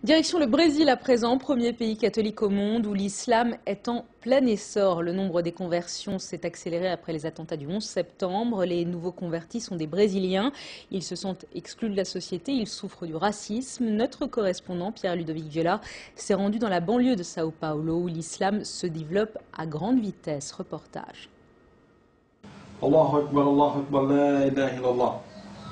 Direction le Brésil à présent, premier pays catholique au monde où l'islam est en plein essor. Le nombre des conversions s'est accéléré après les attentats du 11 septembre. Les nouveaux convertis sont des Brésiliens. Ils se sentent exclus de la société, ils souffrent du racisme. Notre correspondant Pierre-Ludovic Violard s'est rendu dans la banlieue de Sao Paulo où l'islam se développe à grande vitesse. Reportage.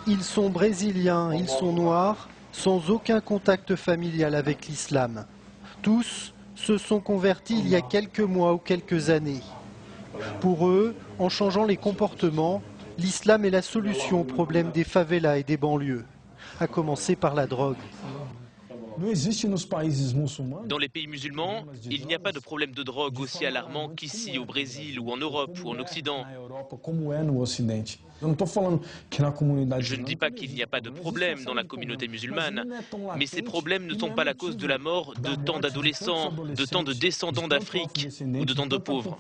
Ils sont brésiliens, ils sont noirs, sans aucun contact familial avec l'islam. Tous se sont convertis il y a quelques mois ou quelques années. Pour eux, en changeant les comportements, l'islam est la solution au problème des favelas et des banlieues, à commencer par la drogue. Dans les pays musulmans, il n'y a pas de problème de drogue aussi alarmant qu'ici au Brésil ou en Europe ou en Occident. Je ne dis pas qu'il n'y a pas de problème dans la communauté musulmane, mais ces problèmes ne sont pas la cause de la mort de tant d'adolescents, de tant de descendants d'Afrique ou de tant de pauvres.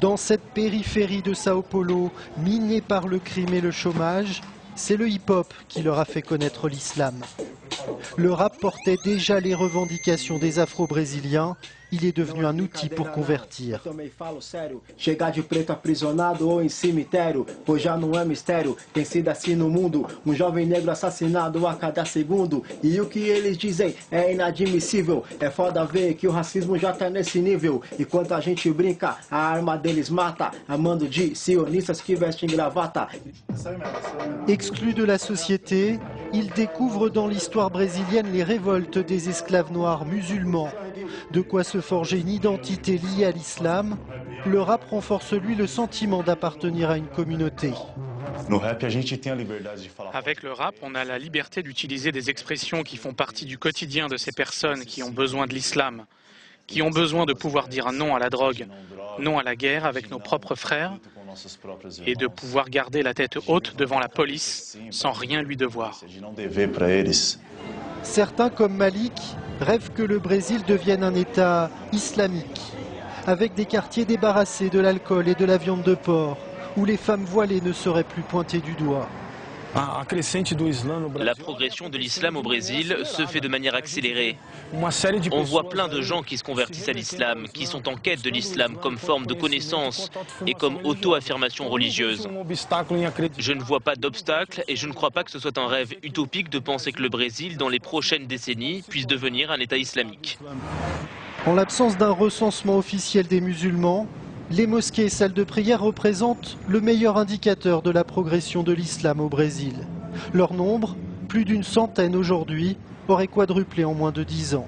Dans cette périphérie de Sao Paulo, minée par le crime et le chômage, c'est le hip-hop qui leur a fait connaître l'islam. Le rap portait déjà les revendications des Afro-Brésiliens. Il est devenu un outil pour convertir. Chegar de preto aprisionado ou em cemitério, pois já não é mistério. Tem sido assim no mundo, jovem negro assassinado a cada segundo. E o que eles dizem é inadmissível. É foda ver que o racismo já tá nesse nível. E quando a gente brinca, a arma deles mata. Amando de sionistas que vestem gravata. Exclus de la société, ils découvrent dans l'histoire brésilienne les révoltes des esclaves noirs musulmans. De quoi se forger une identité liée à l'islam. Le rap renforce lui le sentiment d'appartenir à une communauté. Avec le rap, on a la liberté d'utiliser des expressions qui font partie du quotidien de ces personnes qui ont besoin de l'islam, qui ont besoin de pouvoir dire non à la drogue, non à la guerre avec nos propres frères et de pouvoir garder la tête haute devant la police sans rien lui devoir. Certains, comme Malik, rêvent que le Brésil devienne un État islamique, avec des quartiers débarrassés de l'alcool et de la viande de porc, où les femmes voilées ne seraient plus pointées du doigt. La progression de l'islam au Brésil se fait de manière accélérée. On voit plein de gens qui se convertissent à l'islam, qui sont en quête de l'islam comme forme de connaissance et comme auto-affirmation religieuse. Je ne vois pas d'obstacle et je ne crois pas que ce soit un rêve utopique de penser que le Brésil, dans les prochaines décennies, puisse devenir un État islamique. En l'absence d'un recensement officiel des musulmans, les mosquées et salles de prière représentent le meilleur indicateur de la progression de l'islam au Brésil. Leur nombre, plus d'une centaine aujourd'hui, aurait quadruplé en moins de 10 ans.